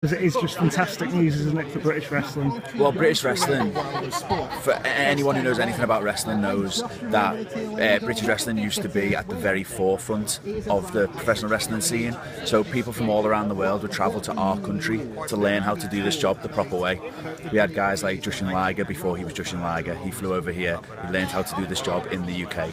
Because it is just fantastic news, isn't it, for British wrestling? Well, British wrestling, for anyone who knows anything about wrestling knows that British wrestling used to be at the very forefront of the professional wrestling scene. So people from all around the world would travel to our country to learn how to do this job the proper way. We had guys like Jushin Liger before he was Jushin Liger. He flew over here, he learned how to do this job in the UK.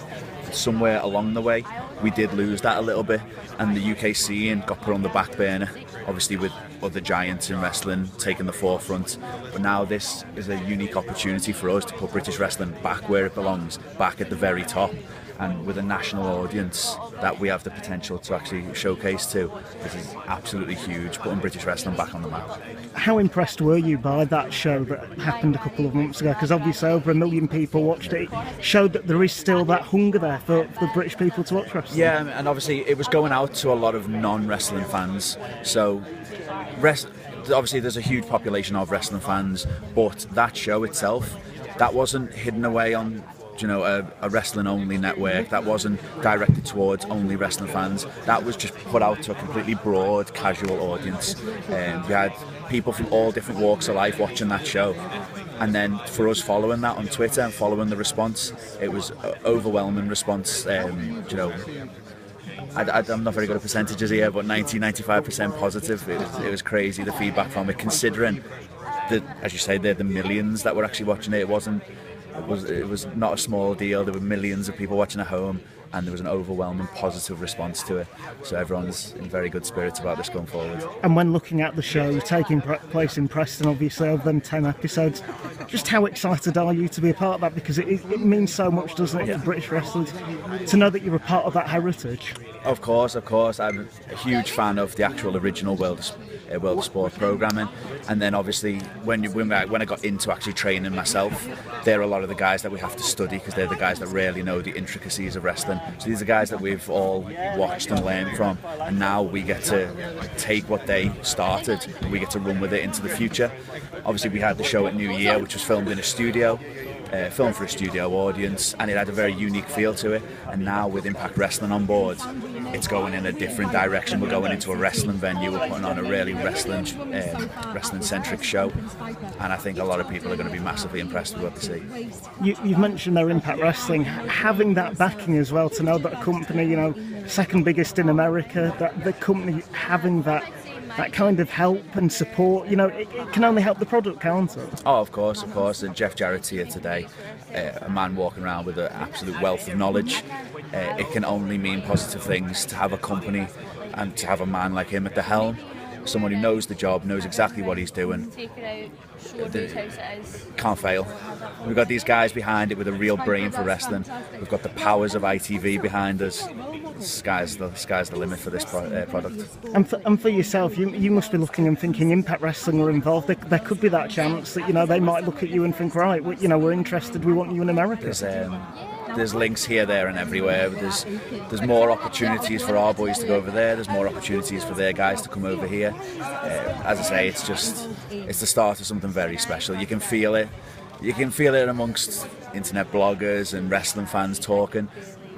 Somewhere along the way, we did lose that a little bit, and the UK scene got put on the back burner, obviously with other giants in wrestling taking the forefront. But now this is a unique opportunity for us to put British wrestling back where it belongs, back at the very top, and with a national audience that we have the potential to actually showcase to. This is absolutely huge, putting British wrestling back on the map. How impressed were you by that show that happened a couple of months ago? Because obviously over 1 million people watched it. It showed that there is still that hunger there for the British people to watch wrestling. Yeah, and obviously it was going out to a lot of non-wrestling fans. So obviously there's a huge population of wrestling fans, but that show itself, that wasn't hidden away on a wrestling only network. That wasn't directed towards only wrestling fans. That was just put out to a completely broad casual audience. We had people from all different walks of life watching that show, and then for us following that on Twitter and following the response, it was overwhelming response. I'm not very good at percentages here, but 90-95% positive. It was crazy, the feedback from it, considering that, as you say, the millions that were actually watching it. It was not a small deal. There were millions of people watching at home, and there was an overwhelming positive response to it. So everyone's in very good spirits about this going forward. And when looking at the show taking place in Preston, obviously over them 10 episodes, just how excited are you to be a part of that? Because it means so much, doesn't it, for British wrestlers to know that you're a part of that heritage? Of course. I'm a huge fan of the actual original World of Sport programming, and then obviously when I got into actually training myself, they're a lot of the guys that we have to study, because they're the guys that really know the intricacies of wrestling. So these are guys that we've all watched and learned from, and now we get to take what they started and we get to run with it into the future. Obviously we had the show at New Year, which was filmed in a studio. Filmed for a studio audience, and it had a very unique feel to it. And now with Impact Wrestling on board, it's going in a different direction. We're going into a wrestling venue. We're putting on a really wrestling-centric show, and I think a lot of people are going to be massively impressed with what they see. You've mentioned their Impact Wrestling, having that backing as well, to know that a company, second biggest in America, that the company having that kind of help and support, it can only help the product, can't it? Oh, of course. And Jeff Jarrett's here today, a man walking around with an absolute wealth of knowledge. It can only mean positive things to have a company and to have a man like him at the helm. Someone who knows the job, knows exactly what he's doing. Can't fail. We've got these guys behind it with a real brain for wrestling. We've got the powers of ITV behind us. Sky's the limit for this product. And for yourself, you must be looking and thinking, Impact Wrestling are involved. There could be that chance that they might look at you and think, right, we're interested. We want you in America. There's links here, there, and everywhere. There's more opportunities for our boys to go over there. There's more opportunities for their guys to come over here. As I say, it's the start of something very special. You can feel it. You can feel it amongst internet bloggers and wrestling fans talking.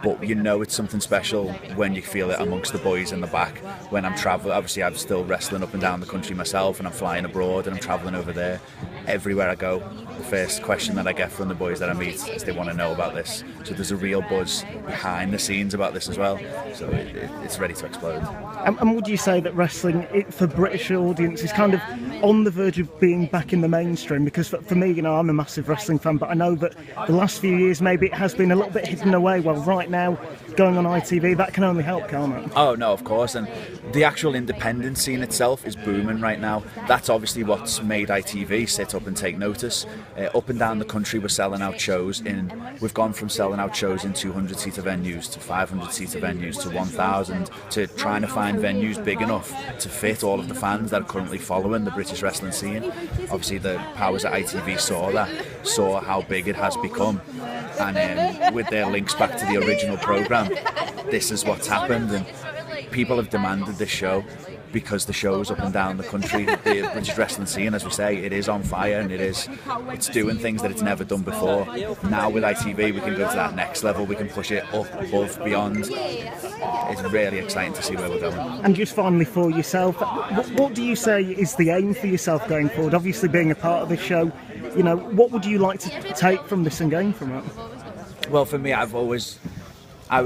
But it's something special when you feel it amongst the boys in the back. When I'm travelling, obviously I'm still wrestling up and down the country myself, and I'm flying abroad and I'm travelling over there. Everywhere I go, the first question that I get from the boys that I meet is they want to know about this. So there's a real buzz behind the scenes about this as well. So it's ready to explode. And would you say that wrestling, for British audience, is kind of on the verge of being back in the mainstream? Because for me, I'm a massive wrestling fan, but I know that the last few years maybe it has been a little bit hidden away. Well, right now, going on ITV, that can only help, can't it? Oh no, of course, and the actual independent scene itself is booming right now. That's obviously what's made ITV sit up and take notice. Up and down the country, we're selling out shows we've gone from selling out shows in 200-seater venues to 500-seater venues to 1,000, to trying to find venues big enough to fit all of the fans that are currently following the British wrestling scene. Obviously the powers at ITV saw how big it has become, and with their links back to the original programme, this is what's happened, and people have demanded this show. because the shows up and down the country, the British wrestling scene, as we say, it is on fire, and it's doing things that it's never done before. Now with ITV, we can go to that next level. We can push it up, above, beyond. It's really exciting to see where we're going. And just finally, for yourself, what do you say is the aim for yourself going forward? Obviously, being a part of the show, you know, what would you like to take from this and gain from it? Well, for me, I was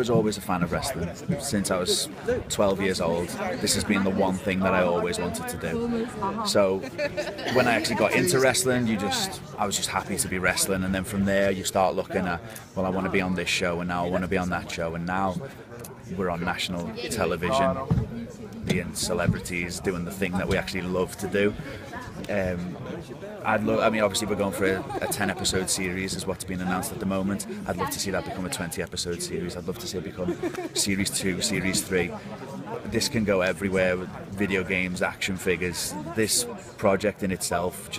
always a fan of wrestling. Since I was 12 years old, this has been the one thing that I always wanted to do. So when I actually got into wrestling, I was just happy to be wrestling, and then from there you start looking at, well, I want to be on this show, and now I want to be on that show, and now we're on national television, being celebrities, doing the thing that we actually love to do. Obviously we're going for a 10-episode series is what's been announced at the moment. I'd love to see that become a 20-episode series. I'd love to see it become Series 2, Series 3. This can go everywhere with video games, action figures. This project in itself,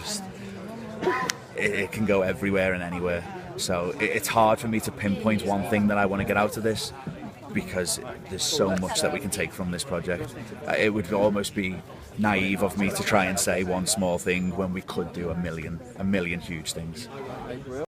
it can go everywhere and anywhere. So it's hard for me to pinpoint one thing that I want to get out of this, because there's so much that we can take from this project. It would almost be naive of me to try and say one small thing when we could do a million huge things.